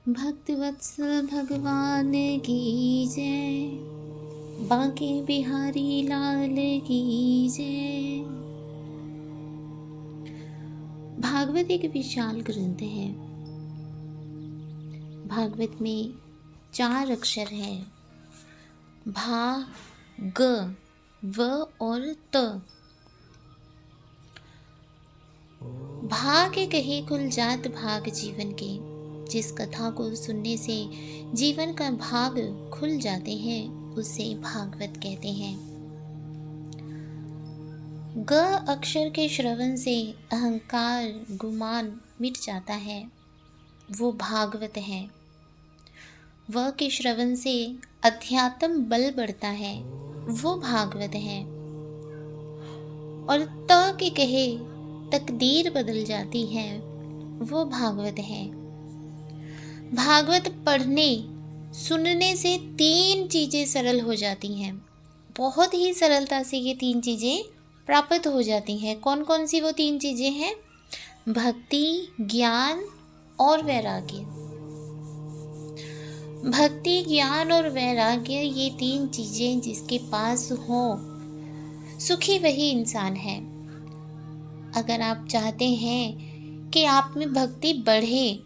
भक्त वत्सल भगवान की जय, बांके बिहारी लाल की जय। भागवत एक विशाल ग्रंथ है। भागवत में 4 अक्षर हैं, भा, ग, व और त। भाग कहे खुल जात भाग जीवन के, जिस कथा को सुनने से जीवन का भाग खुल जाते हैं उसे भागवत कहते हैं। ग अक्षर के श्रवण से अहंकार गुमान मिट जाता है, वो भागवत है। व के श्रवण से अध्यात्म बल बढ़ता है, वो भागवत है। और त के कहे तकदीर बदल जाती है, वो भागवत है। भागवत पढ़ने सुनने से 3 चीज़ें सरल हो जाती हैं। बहुत ही सरलता से ये 3 चीज़ें प्राप्त हो जाती हैं। कौन कौन सी वो 3 चीज़ें हैं? भक्ति, ज्ञान और वैराग्य। भक्ति, ज्ञान और वैराग्य, ये 3 चीज़ें जिसके पास हो, सुखी वही इंसान है। अगर आप चाहते हैं कि आप में भक्ति बढ़े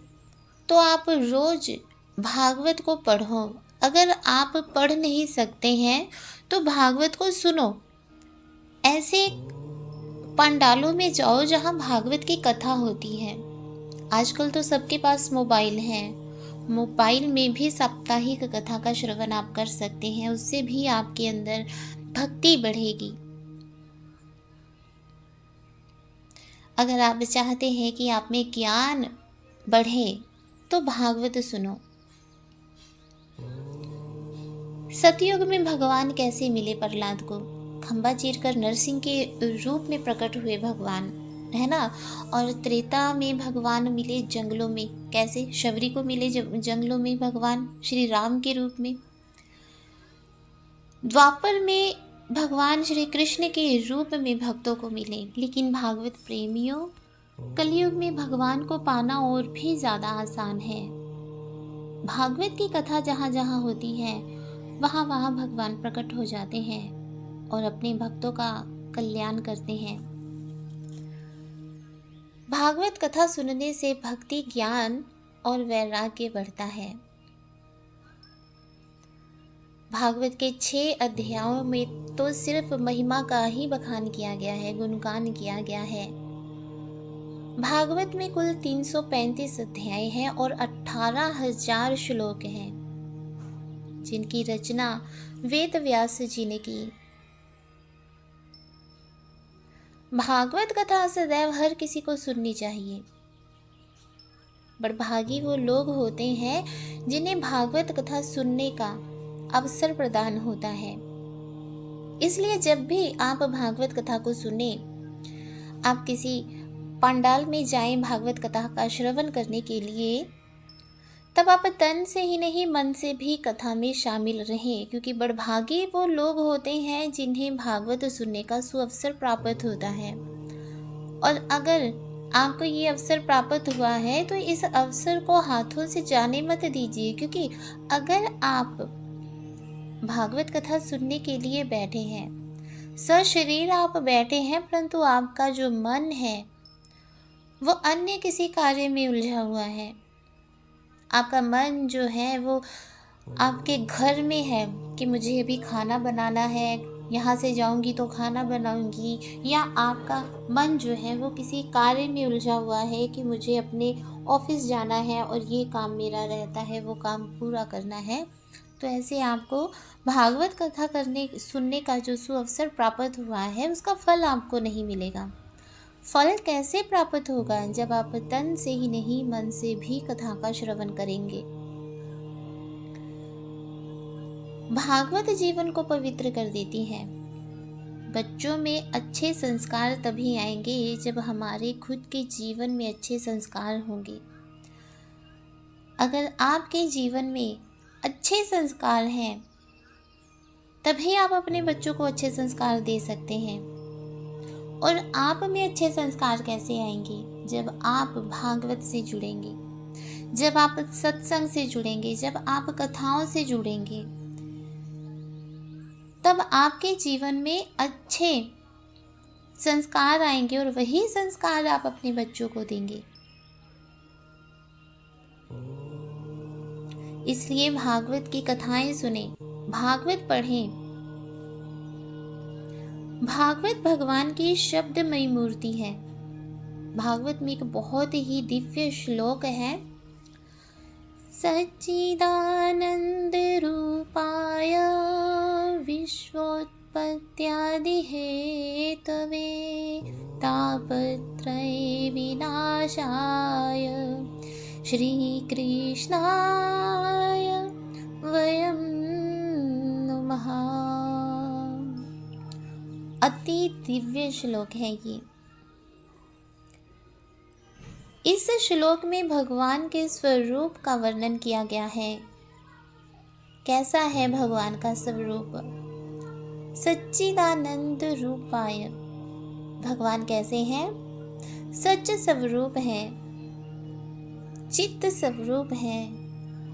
तो आप रोज भागवत को पढ़ो। अगर आप पढ़ नहीं सकते हैं तो भागवत को सुनो। ऐसे पंडालों में जाओ जहां भागवत की कथा होती है। आजकल तो सबके पास मोबाइल है, मोबाइल में भी साप्ताहिक कथा का श्रवण आप कर सकते हैं। उससे भी आपके अंदर भक्ति बढ़ेगी। अगर आप चाहते हैं कि आप में ज्ञान बढ़े तो भागवत सुनो। सतयुग में भगवान कैसे मिले प्रहलाद को? खंबा चीरकर नरसिंह के रूप में प्रकट हुए भगवान, है ना। और त्रेता में भगवान मिले जंगलों में। कैसे? शबरी को मिले जंगलों में भगवान श्री राम के रूप में। द्वापर में भगवान श्री कृष्ण के रूप में भक्तों को मिले। लेकिन भागवत प्रेमियों, कलयुग में भगवान को पाना और भी ज़्यादा आसान है। भागवत की कथा जहाँ जहाँ होती है वहाँ वहाँ भगवान प्रकट हो जाते हैं और अपने भक्तों का कल्याण करते हैं। भागवत कथा सुनने से भक्ति, ज्ञान और वैराग्य बढ़ता है। भागवत के 6 अध्यायों में तो सिर्फ महिमा का ही बखान किया गया है, गुणगान किया गया है। भागवत में कुल 335 अध्याय हैं और 18,000 श्लोक हैं, जिनकी रचना वेद व्यास जी ने की। भागवत कथा सदैव हर किसी को सुननी चाहिए। बड़भागी वो लोग होते हैं जिन्हें भागवत कथा सुनने का अवसर प्रदान होता है। इसलिए जब भी आप भागवत कथा को सुने, आप किसी पंडाल में जाएं भागवत कथा का श्रवण करने के लिए, तब आप तन से ही नहीं मन से भी कथा में शामिल रहें। क्योंकि बड़भागी वो लोग होते हैं जिन्हें भागवत सुनने का सुअवसर प्राप्त होता है। और अगर आपको ये अवसर प्राप्त हुआ है तो इस अवसर को हाथों से जाने मत दीजिए। क्योंकि अगर आप भागवत कथा सुनने के लिए बैठे हैं, सशरीर आप बैठे हैं, परंतु आपका जो मन है वो अन्य किसी कार्य में उलझा हुआ है। आपका मन जो है वो आपके घर में है कि मुझे अभी खाना बनाना है, यहाँ से जाऊँगी तो खाना बनाऊँगी। या आपका मन जो है वो किसी कार्य में उलझा हुआ है कि मुझे अपने ऑफिस जाना है और ये काम मेरा रहता है, वो काम पूरा करना है। तो ऐसे आपको भागवत कथा सुनने का जो सुअवसर प्राप्त हुआ है उसका फल आपको नहीं मिलेगा। फल कैसे प्राप्त होगा? जब आप तन से ही नहीं मन से भी कथा का श्रवण करेंगे। भागवत जीवन को पवित्र कर देती है। बच्चों में अच्छे संस्कार तभी आएंगे जब हमारे खुद के जीवन में अच्छे संस्कार होंगे। अगर आपके जीवन में अच्छे संस्कार हैं तभी आप अपने बच्चों को अच्छे संस्कार दे सकते हैं। और आप में अच्छे संस्कार कैसे आएंगे? जब आप भागवत से जुड़ेंगे, जब आप सत्संग से जुड़ेंगे, जब आप कथाओं से जुड़ेंगे, तब आपके जीवन में अच्छे संस्कार आएंगे और वही संस्कार आप अपने बच्चों को देंगे। इसलिए भागवत की कथाएं सुने, भागवत पढ़ें। भागवत भगवान की शब्दमयी मूर्ति है। भागवत में एक बहुत ही दिव्य श्लोक है, सच्चिदानंद रूपाय विश्वोत्पत्त्यादि हेतवे तापत्रय विनाशाय श्री कृष्णाय वयं नुमः। अति दिव्य श्लोक है ये। इस श्लोक में भगवान के स्वरूप का वर्णन किया गया है। कैसा है भगवान का स्वरूप? सच्चिदानंद रूपाय। भगवान कैसे हैं? सच्च स्वरूप है, चित्त स्वरूप है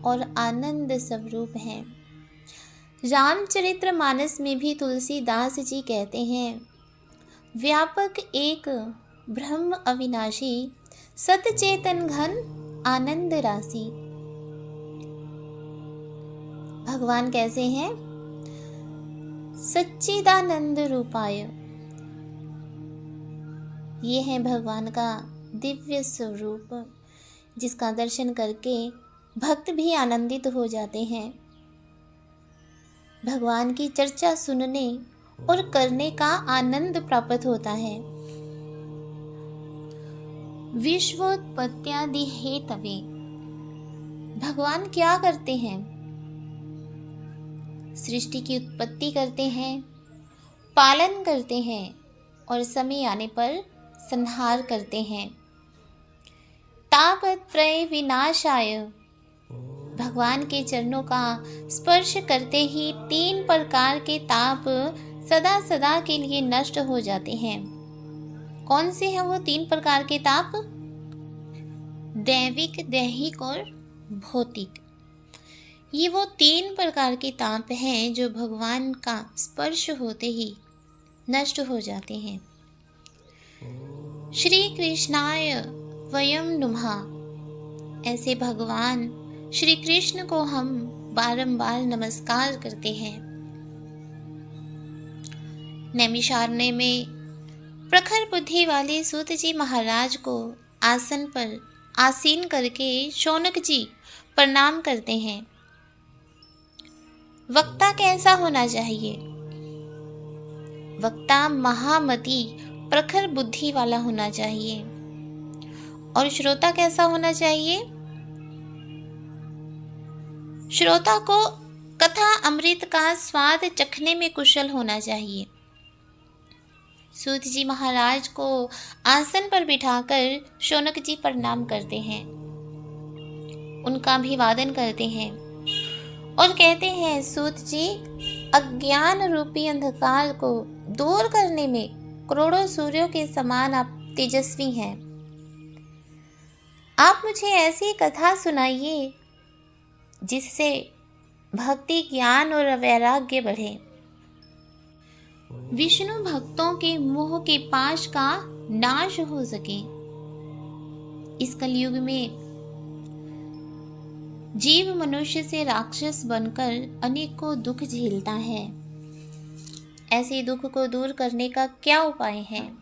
और आनंद स्वरूप है। रामचरित्र मानस में भी तुलसीदास जी कहते हैं, व्यापक एक ब्रह्म अविनाशी सतचेतन घन आनंद राशि। भगवान कैसे हैं? सच्चिदानंद रूपाय। ये है भगवान का दिव्य स्वरूप, जिसका दर्शन करके भक्त भी आनंदित हो जाते हैं। भगवान की चर्चा सुनने और करने का आनंद प्राप्त होता है। विश्वोत्पत्त्यादि हेतवे। भगवान क्या करते हैं? सृष्टि की उत्पत्ति करते हैं, पालन करते हैं और समय आने पर संहार करते हैं। तापत्रय विनाशाय। भगवान के चरणों का स्पर्श करते ही 3 प्रकार के ताप सदा सदा के लिए नष्ट हो जाते हैं। कौन से हैं वो 3 प्रकार के ताप? दैविक, दैहिक और भौतिक। ये वो 3 प्रकार के ताप हैं जो भगवान का स्पर्श होते ही नष्ट हो जाते हैं। श्री कृष्णाय वयं नुमः। ऐसे भगवान श्री कृष्ण को हम बारंबार नमस्कार करते हैं। नैमिषारण्य में प्रखर बुद्धि वाले सूत जी महाराज को आसन पर आसीन करके शौनक जी प्रणाम करते हैं। वक्ता कैसा होना चाहिए? वक्ता महामति प्रखर बुद्धि वाला होना चाहिए। और श्रोता कैसा होना चाहिए? श्रोता को कथा अमृत का स्वाद चखने में कुशल होना चाहिए। सूत जी महाराज को आसन पर बिठाकर शौनक जी प्रणाम करते हैं, उनका अभिवादन करते हैं और कहते हैं, सूत जी अज्ञान रूपी अंधकार को दूर करने में करोड़ों सूर्यों के समान आप तेजस्वी हैं। आप मुझे ऐसी कथा सुनाइए जिससे भक्ति, ज्ञान और वैराग्य बढ़े। विष्णु भक्तों के मोह के पाश का नाश हो सके। इस कलयुग में जीव मनुष्य से राक्षस बनकर अनेकों दुख झेलता है। ऐसे दुख को दूर करने का क्या उपाय है?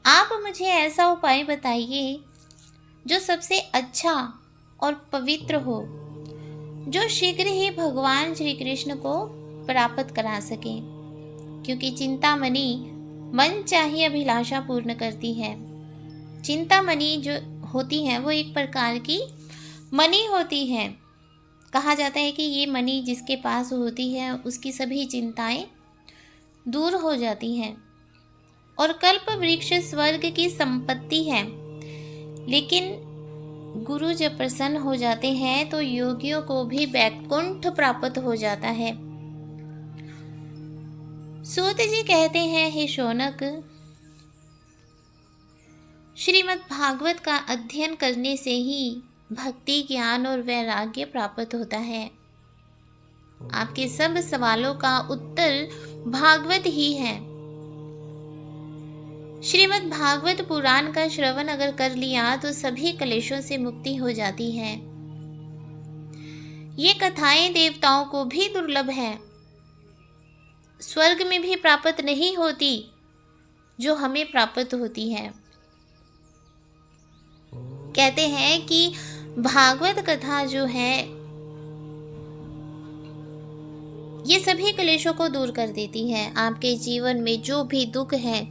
आप मुझे ऐसा उपाय बताइए जो सबसे अच्छा और पवित्र हो, जो शीघ्र ही भगवान श्री कृष्ण को प्राप्त करा सके। क्योंकि चिंतामणि मन चाहिए अभिलाषा पूर्ण करती है। चिंतामणि जो होती है वो एक प्रकार की मणि होती है। कहा जाता है कि ये मणि जिसके पास होती है उसकी सभी चिंताएं दूर हो जाती हैं। और कल्प वृक्ष स्वर्ग की संपत्ति है, लेकिन गुरु जब प्रसन्न हो जाते हैं तो योगियों को भी वैकुंठ प्राप्त हो जाता है। सूत जी कहते हैं, हे शौनक, श्रीमद् भागवत का अध्ययन करने से ही भक्ति, ज्ञान और वैराग्य प्राप्त होता है। आपके सब सवालों का उत्तर भागवत ही है। श्रीमद् भागवत पुराण का श्रवण अगर कर लिया तो सभी कलेशों से मुक्ति हो जाती है। ये कथाएं देवताओं को भी दुर्लभ है, स्वर्ग में भी प्राप्त नहीं होती जो हमें प्राप्त होती है। कहते हैं कि भागवत कथा जो है ये सभी क्लेशों को दूर कर देती है। आपके जीवन में जो भी दुख है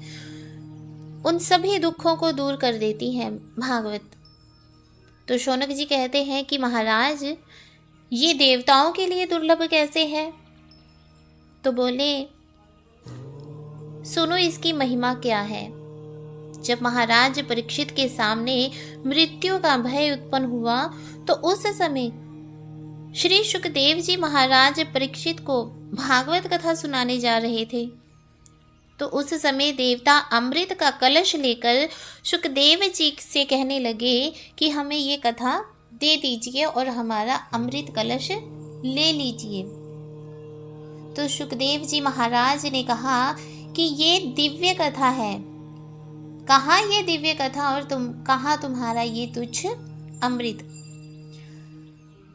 उन सभी दुखों को दूर कर देती है भागवत। तो शौनक जी कहते हैं कि महाराज ये देवताओं के लिए दुर्लभ कैसे है? तो बोले सुनो इसकी महिमा क्या है। जब महाराज परीक्षित के सामने मृत्यु का भय उत्पन्न हुआ तो उस समय श्री सुखदेव जी महाराज परीक्षित को भागवत कथा सुनाने जा रहे थे। तो उस समय देवता अमृत का कलश लेकर सुखदेव जी से कहने लगे कि हमें ये कथा दे दीजिए और हमारा अमृत कलश ले लीजिए। तो सुखदेव जी महाराज ने कहा कि ये दिव्य कथा है। कहाँ ये दिव्य कथा और कहाँ तुम्हारा ये तुच्छ अमृत?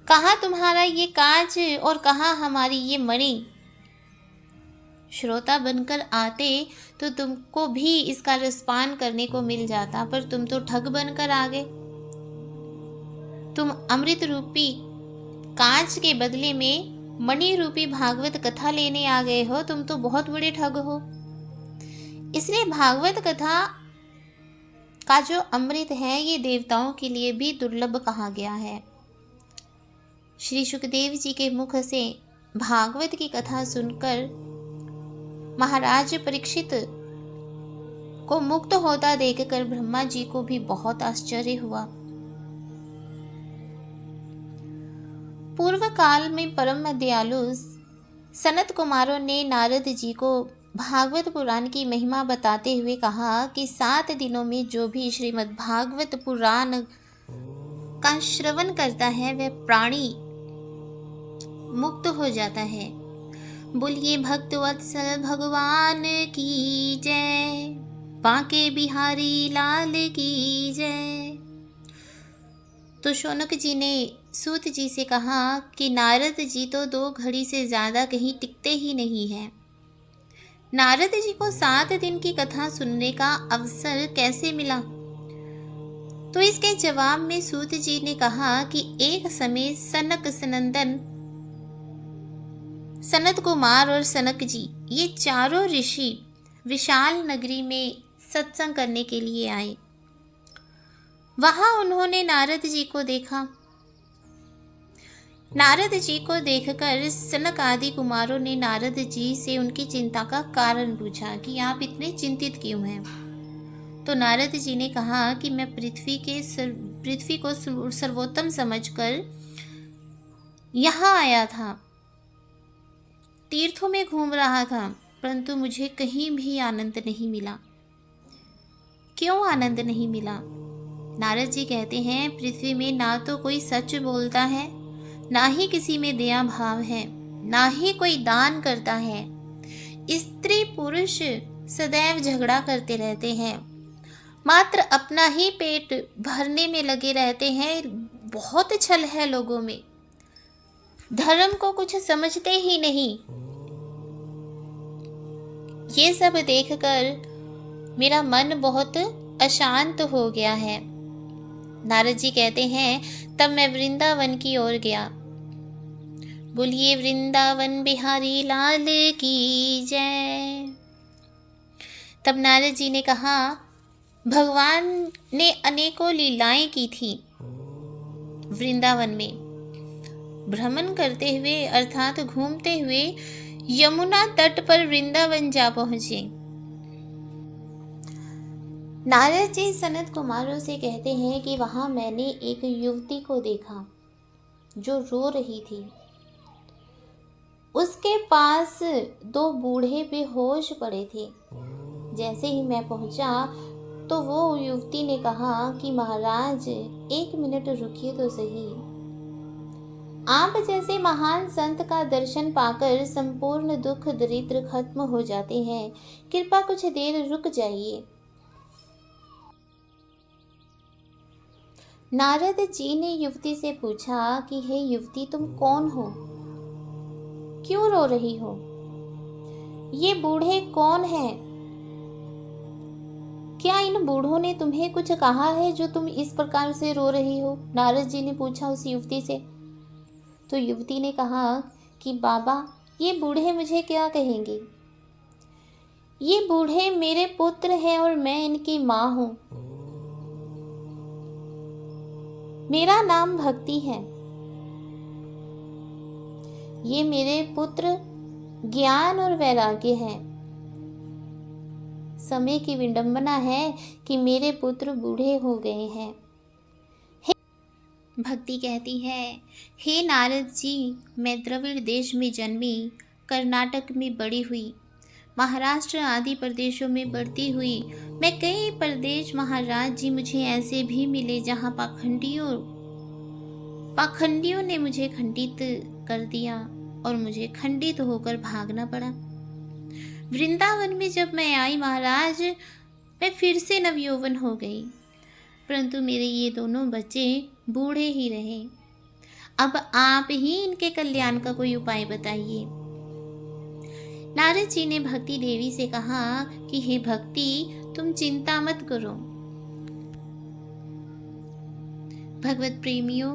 कहाँ तुम्हारा ये कांच और कहाँ हमारी ये मणि? श्रोता बनकर आते तो तुमको भी इसका रसपान करने को मिल जाता, पर तुम तो ठग बनकर आ गए। तुम अमृत रूपी कांच के बदले में मणि रूपी भागवत कथा लेने आ गए हो। तुम तो बहुत बड़े ठग हो। इसलिए भागवत कथा का जो अमृत है ये देवताओं के लिए भी दुर्लभ कहा गया है। श्री सुखदेव जी के मुख से भागवत की कथा सुनकर महाराज परीक्षित को मुक्त होता देखकर ब्रह्मा जी को भी बहुत आश्चर्य हुआ। पूर्व काल में परम दयालु सनत कुमारों ने नारद जी को भागवत पुराण की महिमा बताते हुए कहा कि 7 दिनों में जो भी श्रीमद् भागवत पुराण का श्रवण करता है वह प्राणी मुक्त हो जाता है। बोलिए भक्त वत्सल भगवान की जय, बांके बिहारी लाल की जय। तो शौनक जी ने सूत जी से कहा कि नारद जी तो 2 घड़ी से ज़्यादा कहीं टिकते ही नहीं हैं। नारद जी को 7 दिन की कथा सुनने का अवसर कैसे मिला? तो इसके जवाब में सूत जी ने कहा कि एक समय सनक सनंदन, सनत कुमार और सनक जी ये चारों ऋषि विशाल नगरी में सत्संग करने के लिए आए। वहां उन्होंने नारद जी को देखा। नारद जी को देखकर सनक आदि कुमारों ने नारद जी से उनकी चिंता का कारण पूछा कि आप इतने चिंतित क्यों हैं? तो नारद जी ने कहा कि मैं पृथ्वी को सर्वोत्तम समझकर यहाँ आया था, तीर्थों में घूम रहा था, परंतु मुझे कहीं भी आनंद नहीं मिला। क्यों आनंद नहीं मिला? नारद जी कहते हैं पृथ्वी में ना तो कोई सच बोलता है, ना ही किसी में दया भाव है, ना ही कोई दान करता है। स्त्री पुरुष सदैव झगड़ा करते रहते हैं, मात्र अपना ही पेट भरने में लगे रहते हैं। बहुत छल है लोगों में, धर्म को कुछ समझते ही नहीं। ये सब देखकर मेरा मन बहुत अशांत हो गया है। नारद जी कहते हैं तब मैं वृंदावन की ओर गया। बोलिए वृंदावन बिहारी लाल की जय। तब नारद जी ने कहा भगवान ने अनेकों लीलाएं की थी वृंदावन में। भ्रमण करते हुए अर्थात घूमते हुए यमुना तट पर वृंदावन जा पहुंचे। नारद जी सनत कुमारों से कहते हैं कि वहां मैंने एक युवती को देखा जो रो रही थी। उसके पास 2 बूढ़े बेहोश पड़े थे। जैसे ही मैं पहुंचा तो वो युवती ने कहा कि महाराज, 1 मिनट रुकिए तो सही। आप जैसे महान संत का दर्शन पाकर संपूर्ण दुख दरिद्र खत्म हो जाते हैं। कृपा कुछ देर रुक जाइए। नारद जी ने युवती से पूछा कि हे युवती, तुम कौन हो? क्यों रो रही हो? ये बूढ़े कौन हैं? क्या इन बूढ़ों ने तुम्हें कुछ कहा है जो तुम इस प्रकार से रो रही हो? नारद जी ने पूछा उस युवती से। तो युवती ने कहा कि बाबा, ये बूढ़े मुझे क्या कहेंगे? ये बूढ़े मेरे पुत्र हैं और मैं इनकी माँ हूँ। मेरा नाम भक्ति है। ये मेरे पुत्र ज्ञान और वैराग्य है। समय की विडंबना है कि मेरे पुत्र बूढ़े हो गए हैं। भक्ति कहती है, हे नारद जी, मैं द्रविड़ देश में जन्मी, कर्नाटक में बड़ी हुई, महाराष्ट्र आदि प्रदेशों में बढ़ती हुई। मैं कई प्रदेश, महाराज जी, मुझे ऐसे भी मिले जहाँ पाखंडियों ने मुझे खंडित कर दिया और मुझे खंडित होकर भागना पड़ा। वृंदावन में जब मैं आई महाराज, मैं फिर से नवयौवन हो गई, परंतु मेरे ये दोनों बच्चे बूढ़े ही रहे। अब आप ही इनके कल्याण का कोई उपाय बताइए। नारद जी ने भक्ति देवी से कहा कि हे भक्ति, तुम चिंता मत करो। भगवत प्रेमियों,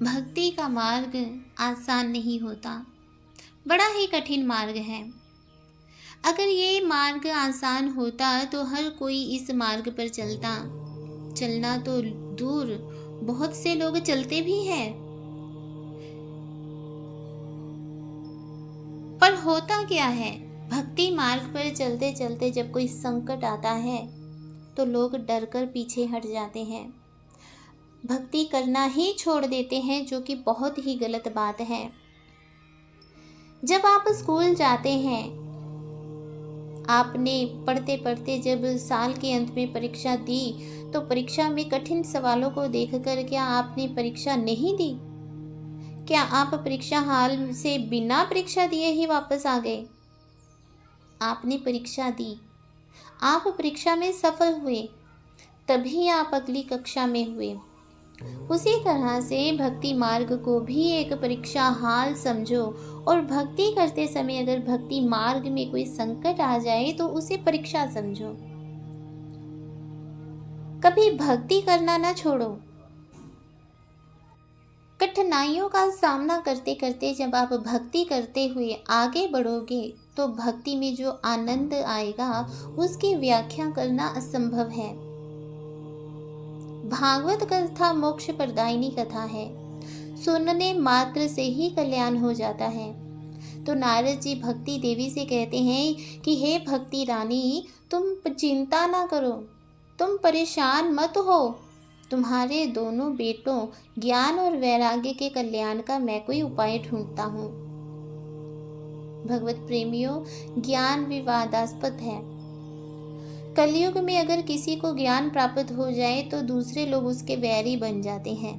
भक्ति का मार्ग आसान नहीं होता, बड़ा ही कठिन मार्ग है। अगर ये मार्ग आसान होता तो हर कोई इस मार्ग पर चलता। चलना तो दूर, बहुत से लोग चलते भी हैं, पर होता क्या है, भक्ति मार्ग पर चलते चलते जब कोई संकट आता है तो लोग डरकर पीछे हट जाते हैं, भक्ति करना ही छोड़ देते हैं, जो कि बहुत ही गलत बात है। जब आप स्कूल जाते हैं, आपने पढ़ते पढ़ते जब साल के अंत में परीक्षा दी, तो परीक्षा में कठिन सवालों को देखकर क्या आपने परीक्षा नहीं दी? क्या आप परीक्षा हॉल से बिना परीक्षा दिए ही वापस आ गए? आपने परीक्षा दी, आप परीक्षा में सफल हुए, तभी आप अगली कक्षा में हुए। उसी तरह से भक्ति मार्ग को भी एक परीक्षा हाल समझो, और भक्ति करते समय अगर भक्ति मार्ग में कोई संकट आ जाए तो उसे परीक्षा समझो। कभी भक्ति करना ना छोड़ो। कठिनाइयों का सामना करते करते जब आप भक्ति करते हुए आगे बढ़ोगे तो भक्ति में जो आनंद आएगा उसकी व्याख्या करना असंभव है। भागवत कथा मोक्ष प्रदायिनी कथा है, सुनने मात्र से ही कल्याण हो जाता है। तो नारद जी भक्ति देवी से कहते हैं कि हे भक्ति रानी, तुम चिंता ना करो, तुम परेशान मत हो। तुम्हारे दोनों बेटों ज्ञान और वैराग्य के कल्याण का मैं कोई उपाय ढूंढता हूँ। भगवत प्रेमियों, ज्ञान विवादास्पद है। कलयुग में अगर किसी को ज्ञान प्राप्त हो जाए तो दूसरे लोग उसके वैरी बन जाते हैं।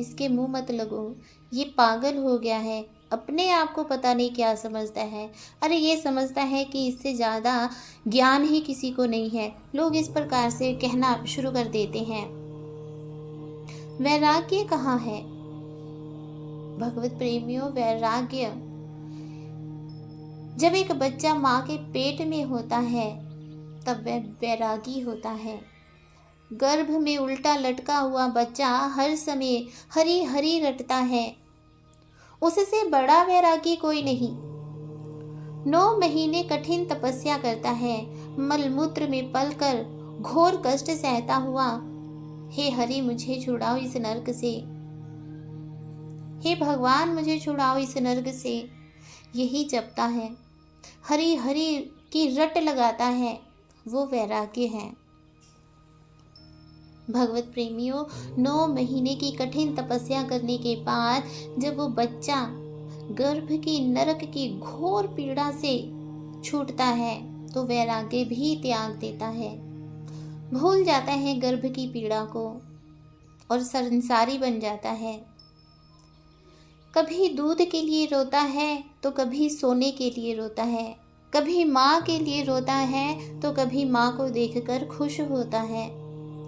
इसके मुंह मत लगो, ये पागल हो गया है, अपने आप को पता नहीं क्या समझता है। अरे ये समझता है कि इससे ज़्यादा ज्ञान ही किसी को नहीं है। लोग इस प्रकार से कहना शुरू कर देते हैं। वैराग्य कहाँ है? भगवत प्रेमियों, वैराग्य जब एक बच्चा माँ के पेट में होता है तब वह वैरागी होता है। गर्भ में उल्टा लटका हुआ बच्चा हर समय हरी हरी रटता है, उससे बड़ा वैरागी कोई नहीं। 9 महीने कठिन तपस्या करता है, मलमूत्र में पलकर घोर कष्ट सहता हुआ। हे हरि, मुझे छुड़ाओ इस नरक से, हे भगवान मुझे छुड़ाओ इस नरक से, यही जपता है, हरि हरि की रट लगाता है, वो वैराग्य है। भगवत प्रेमियों, 9 महीने की कठिन तपस्या करने के बाद जब वो बच्चा गर्भ की नरक की घोर पीड़ा से छूटता है तो वैराग्य भी त्याग देता है, भूल जाता है गर्भ की पीड़ा को और संसारी बन जाता है। कभी दूध के लिए रोता है तो कभी सोने के लिए रोता है, कभी माँ के लिए रोता है तो कभी माँ को देखकर खुश होता है।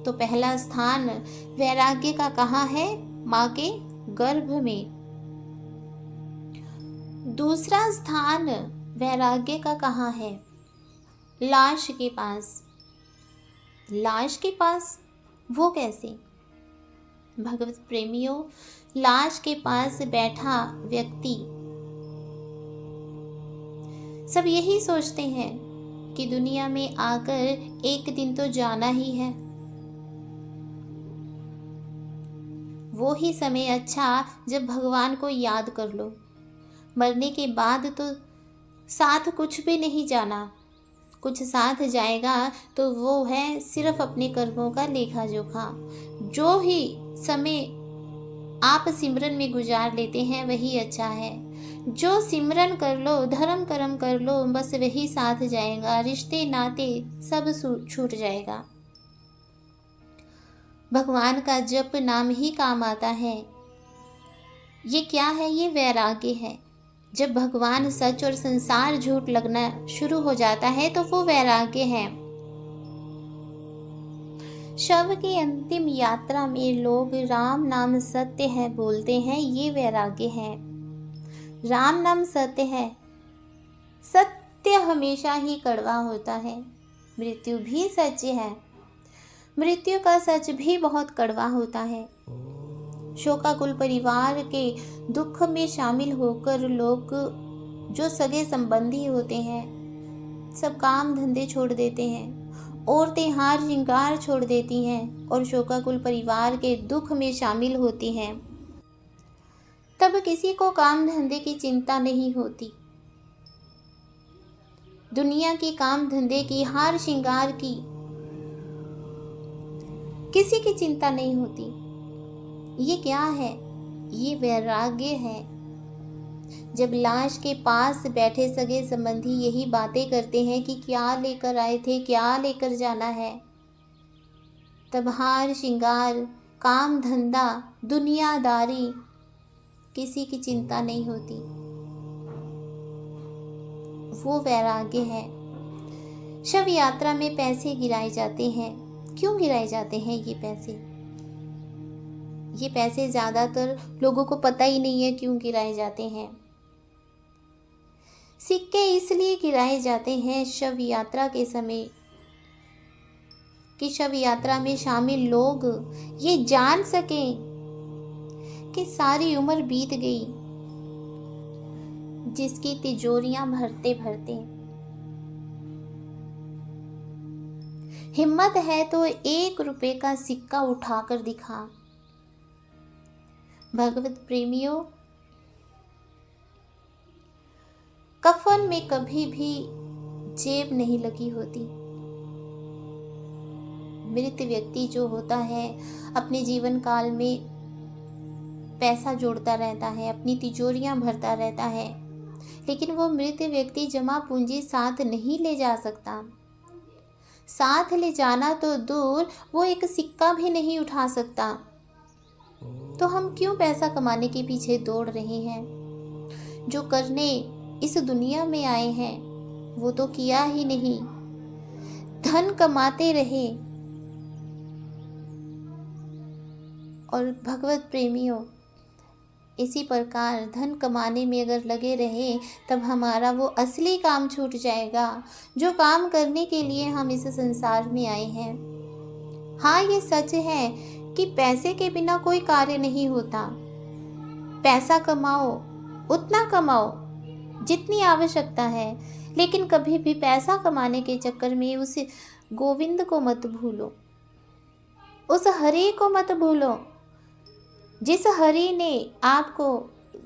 तो पहला स्थान वैराग्य का कहाँ है? माँ के गर्भ में। दूसरा स्थान वैराग्य का कहाँ है? लाश के पास। लाश के पास वो कैसे? भगवत प्रेमियों, लाश के पास बैठा व्यक्ति सब यही सोचते हैं कि दुनिया में आकर एक दिन तो जाना ही है। वो ही समय अच्छा जब भगवान को याद कर लो। मरने के बाद तो साथ कुछ भी नहीं जाना, कुछ साथ जाएगा तो वो है सिर्फ अपने कर्मों का लेखा जोखा। जो ही समय आप सिमरन में गुजार लेते हैं वही अच्छा है। जो सिमरन कर लो, धर्म कर्म कर लो, बस वही साथ जाएगा। रिश्ते नाते सब छूट जाएगा। भगवान का जप नाम ही काम आता है। ये क्या है? ये वैराग्य है। जब भगवान सच और संसार झूठ लगना शुरू हो जाता है तो वो वैराग्य है। शव की अंतिम यात्रा में लोग राम नाम सत्य है बोलते हैं, ये वैराग्य है। राम नाम सत्य है। सत्य हमेशा ही कड़वा होता है। मृत्यु भी सच है। मृत्यु का सच भी बहुत कड़वा होता है। शोकाकुल परिवार के दुख में शामिल होकर लोग, जो सगे संबंधी होते हैं, सब काम धंधे छोड़ देते हैं। औरतें हार श्रृंगार छोड़ देती हैं और शोकाकुल परिवार के दुख में शामिल होती हैं। तब किसी को काम धंधे की चिंता नहीं होती। दुनिया की, काम धंधे की, हार श्रृंगार की किसी की चिंता नहीं होती। ये क्या है? ये वैराग्य है। जब लाश के पास बैठे सगे संबंधी यही बातें करते हैं कि क्या लेकर आए थे, क्या लेकर जाना है, तब हार श्रृंगार, काम धंधा, दुनियादारी किसी की चिंता नहीं होती। वो वैराग्य है। शव यात्रा में पैसे गिराए जाते हैं। क्यों गिराए जाते हैं ये पैसे? ये पैसे ज्यादातर लोगों को पता ही नहीं है क्यों गिराए जाते हैं। सिक्के इसलिए गिराए जाते हैं शव यात्रा के समय कि शव यात्रा में शामिल लोग ये जान सकें कि सारी उम्र बीत गई। जिसकी तिजोरियां भरते भरते हिम्मत है तो 1 रुपए का सिक्का उठाकर दिखा। भगवत प्रेमियों, कफन में कभी भी जेब नहीं लगी होती। मृत व्यक्ति जो होता है अपने जीवन काल में पैसा जोड़ता रहता है, अपनी तिजोरियां भरता रहता है, लेकिन वो मृत व्यक्ति जमा पूंजी साथ नहीं ले जा सकता। साथ ले जाना तो दूर, वो एक सिक्का भी नहीं उठा सकता। तो हम क्यों पैसा कमाने के पीछे दौड़ रहे हैं? जो करने इस दुनिया में आए हैं वो तो किया ही नहीं। धन कमाते रहे। और भगवत प्रेमियों, इसी प्रकार धन कमाने में अगर लगे रहे तब हमारा वो असली काम छूट जाएगा जो काम करने के लिए हम इस संसार में आए हैं। हाँ, ये सच है कि पैसे के बिना कोई कार्य नहीं होता। पैसा कमाओ, उतना कमाओ जितनी आवश्यकता है, लेकिन कभी भी पैसा कमाने के चक्कर में उस गोविंद को मत भूलो, उस हरि को मत भूलो जिस हरि ने आपको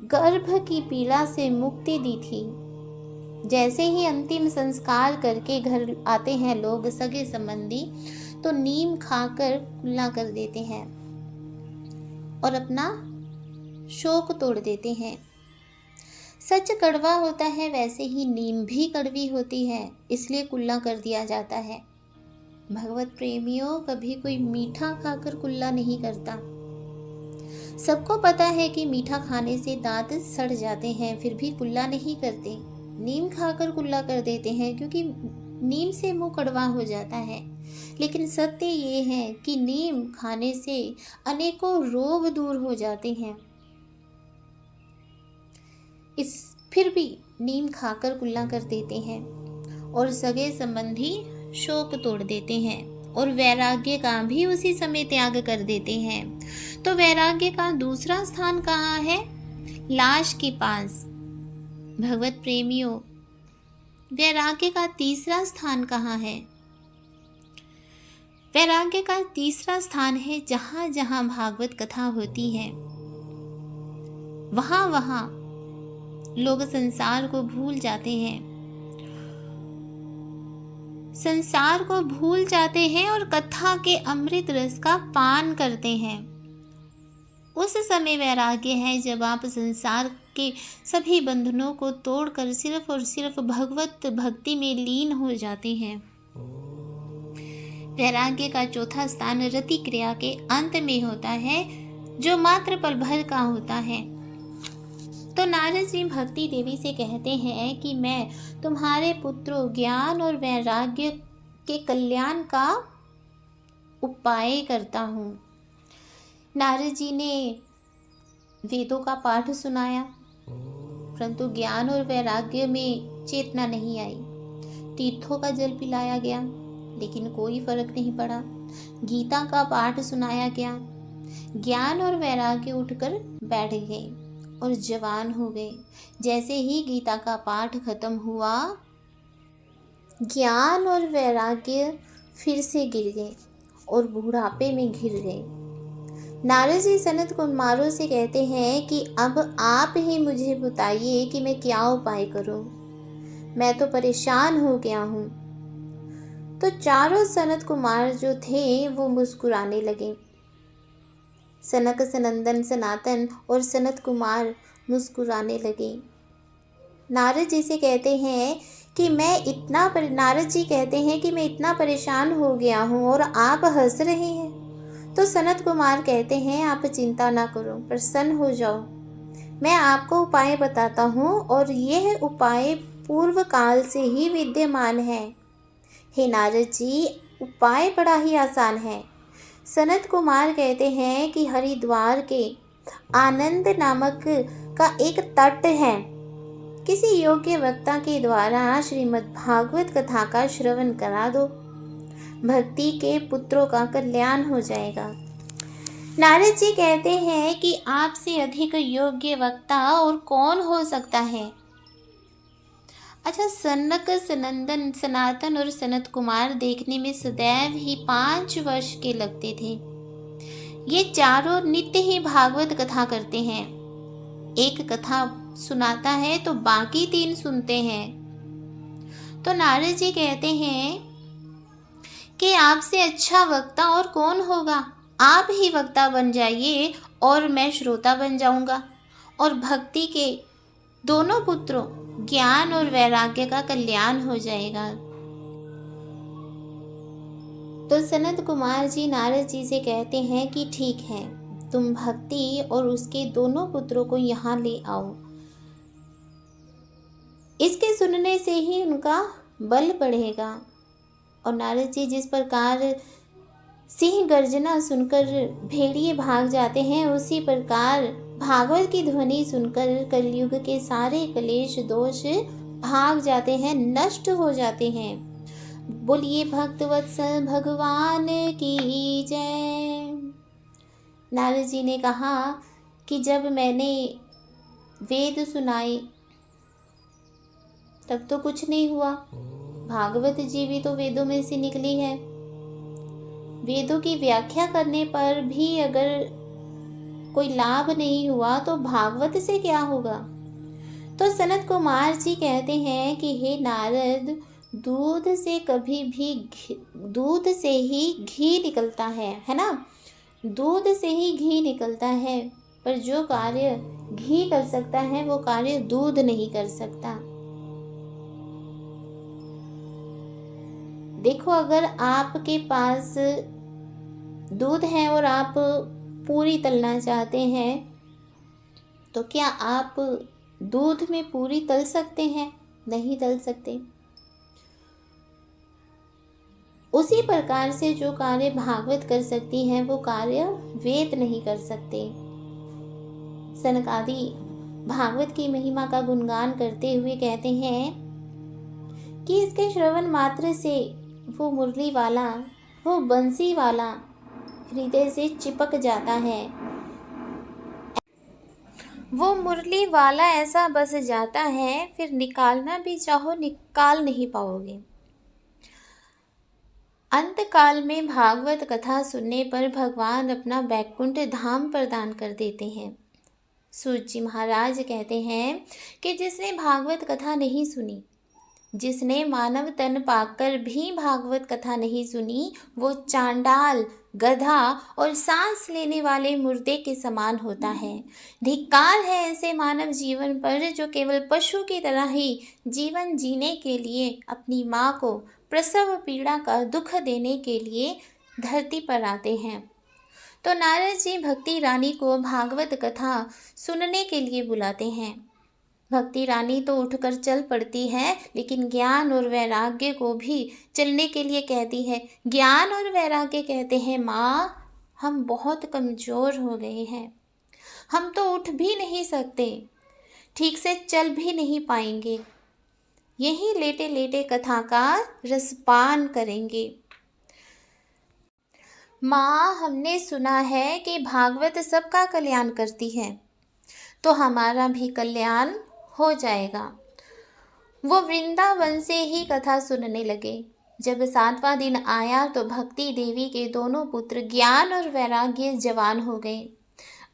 गर्भ की पीड़ा से मुक्ति दी थी। जैसे ही अंतिम संस्कार करके घर आते हैं लोग, सगे संबंधी, तो नीम खाकर कुल्ला कर देते हैं और अपना शोक तोड़ देते हैं। सच कड़वा होता है, वैसे ही नीम भी कड़वी होती है, इसलिए कुल्ला कर दिया जाता है। भगवत प्रेमियों, कभी कोई मीठा खाकर कुल्ला नहीं करता। सबको पता है कि मीठा खाने से दांत सड़ जाते हैं, फिर भी कुल्ला नहीं करते। नीम खाकर कुल्ला कर देते हैं क्योंकि नीम से मुंह कड़वा हो जाता है। लेकिन सत्य ये है कि नीम खाने से अनेकों रोग दूर हो जाते हैं। फिर भी नीम खाकर कुल्ला कर देते हैं और सगे संबंधी शोक तोड़ देते हैं और वैराग्य का भी उसी समय त्याग कर देते हैं। तो वैराग्य का दूसरा स्थान कहाँ है? लाश के पास। भगवत प्रेमियों, वैराग्य का तीसरा स्थान कहाँ है? वैराग्य का तीसरा स्थान है जहाँ जहाँ भागवत कथा होती है, वहाँ वहाँ लोग संसार को भूल जाते हैं। संसार को भूल जाते हैं और कथा के अमृत रस का पान करते हैं। उस समय वैराग्य है जब आप संसार के सभी बंधनों को तोड़कर सिर्फ और सिर्फ भगवत भक्ति में लीन हो जाते हैं। वैराग्य का चौथा स्थान रति क्रिया के अंत में होता है, जो मात्र पल भर का होता है। तो नारद जी भक्ति देवी से कहते हैं कि मैं तुम्हारे पुत्रों ज्ञान और वैराग्य के कल्याण का उपाय करता हूँ। नारद जी ने वेदों का पाठ सुनाया, परंतु ज्ञान और वैराग्य में चेतना नहीं आई। तीर्थों का जल पिलाया गया, लेकिन कोई फर्क नहीं पड़ा। गीता का पाठ सुनाया गया, ज्ञान और वैराग्य उठकर बैठ गए और जवान हो गए। जैसे ही गीता का पाठ खत्म हुआ, ज्ञान और वैराग्य फिर से गिर गए और बुढ़ापे में घिर गए। नारद जी सनत कुमारों से कहते हैं कि अब आप ही मुझे बताइए कि मैं क्या उपाय करूं, मैं तो परेशान हो गया हूं। तो चारों सनत कुमार जो थे वो मुस्कुराने लगे। सनक, सनंदन, सनातन और सनत कुमार मुस्कुराने लगे। नारद जी से कहते हैं कि नारद जी कहते हैं कि मैं इतना परेशान हो गया हूँ और आप हंस रहे हैं। तो सनत कुमार कहते हैं, आप चिंता ना करो, प्रसन्न हो जाओ, मैं आपको उपाय बताता हूँ और यह उपाय पूर्व काल से ही विद्यमान है। हे नारद जी, उपाय बड़ा ही आसान है। सनत कुमार कहते हैं कि हरिद्वार के आनंद नामक का एक तट है। किसी योग्य वक्ता के द्वारा श्रीमद् भागवत कथा का श्रवण करा दो, भक्ति के पुत्रों का कल्याण हो जाएगा। नारद जी कहते हैं कि आपसे अधिक योग्य वक्ता और कौन हो सकता है। अच्छा, सनक, सनंदन, सनातन और सनत कुमार देखने में सदैव ही 5 वर्ष के लगते थे। ये चारों नित्य ही भागवत कथा करते हैं। एक कथा सुनाता है तो बाकी 3 सुनते हैं। तो नारद जी कहते हैं कि आपसे अच्छा वक्ता और कौन होगा, आप ही वक्ता बन जाइए और मैं श्रोता बन जाऊंगा और भक्ति के दोनों पुत्रों ज्ञान और वैराग्य का कल्याण हो जाएगा। तो सनत कुमार जी नारद जी से कहते हैं कि ठीक है, तुम भक्ति और उसके दोनों पुत्रों को यहाँ ले आओ। इसके सुनने से ही उनका बल बढ़ेगा। और नारद जी जिस प्रकार सिंह गर्जना सुनकर भेड़िए भाग जाते हैं, उसी प्रकार भागवत की ध्वनि सुनकर कलयुग के सारे क्लेश दोष भाग जाते हैं, नष्ट हो जाते हैं। बोलिए भक्तवत्सल भगवान की जय। नारद जी ने कहा कि जब मैंने वेद सुनाए तब तो कुछ नहीं हुआ। भागवत जी भी तो वेदों में से निकली है। वेदों की व्याख्या करने पर भी अगर कोई लाभ नहीं हुआ तो भागवत से क्या होगा। तो सनत कुमार जी कहते हैं कि हे नारद, दूध से ही घी निकलता है ना। दूध से ही घी निकलता है, पर जो कार्य घी कर सकता है वो कार्य दूध नहीं कर सकता। देखो, अगर आपके पास दूध है और आप पूरी तलना चाहते हैं तो क्या आप दूध में पूरी तल सकते हैं? नहीं तल सकते। उसी प्रकार से जो कार्य भागवत कर सकती है वो कार्य वेद नहीं कर सकते। सनकादि भागवत की महिमा का गुणगान करते हुए कहते हैं कि इसके श्रवण मात्र से वो मुरली वाला, वो बंसी वाला हृदय से चिपक जाता है। वो मुरली वाला ऐसा बस जाता है, फिर निकालना भी चाहो निकाल नहीं पाओगे। अंत काल में भागवत कथा सुनने पर भगवान अपना बैकुंठ धाम प्रदान कर देते हैं। सूत जी महाराज कहते हैं कि जिसने भागवत कथा नहीं सुनी, जिसने मानव तन पाकर भी भागवत कथा नहीं सुनी, वो चांडाल, गधा और सांस लेने वाले मुर्दे के समान होता है। धिक्कार है ऐसे मानव जीवन पर जो केवल पशु की तरह ही जीवन जीने के लिए अपनी माँ को प्रसव पीड़ा का दुख देने के लिए धरती पर आते हैं। तो नारद जी भक्ति रानी को भागवत कथा सुनने के लिए बुलाते हैं। भक्ति रानी तो उठकर चल पड़ती है, लेकिन ज्ञान और वैराग्य को भी चलने के लिए कहती है। ज्ञान और वैराग्य कहते हैं, माँ हम बहुत कमज़ोर हो गए हैं, हम तो उठ भी नहीं सकते, ठीक से चल भी नहीं पाएंगे, यही लेटे लेटे कथा का रसपान करेंगे। माँ हमने सुना है कि भागवत सबका कल्याण करती है, तो हमारा भी कल्याण हो जाएगा। वो वृंदावन से ही कथा सुनने लगे। जब 7वां दिन आया तो भक्ति देवी के दोनों पुत्र ज्ञान और वैराग्य जवान हो गए।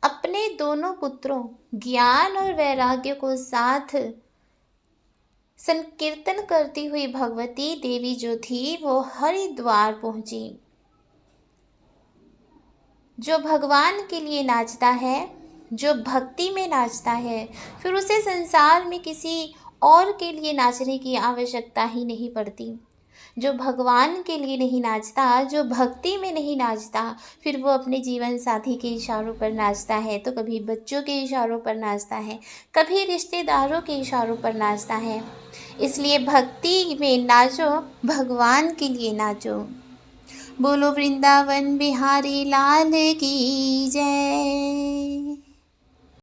अपने दोनों पुत्रों ज्ञान और वैराग्य को साथ संकीर्तन करती हुई भगवती देवी जो थी वो हरिद्वार पहुंची। जो भगवान के लिए नाचता है, जो भक्ति में नाचता है, फिर उसे संसार में किसी और के लिए नाचने की आवश्यकता ही नहीं पड़ती। जो भगवान के लिए नहीं नाचता, जो भक्ति में नहीं नाचता, फिर वो अपने जीवन साथी के इशारों पर नाचता है, तो कभी बच्चों के इशारों पर नाचता है, कभी रिश्तेदारों के इशारों पर नाचता है। इसलिए भक्ति में नाचो, भगवान के लिए नाचो। बोलो वृंदावन बिहारी लाल की जय।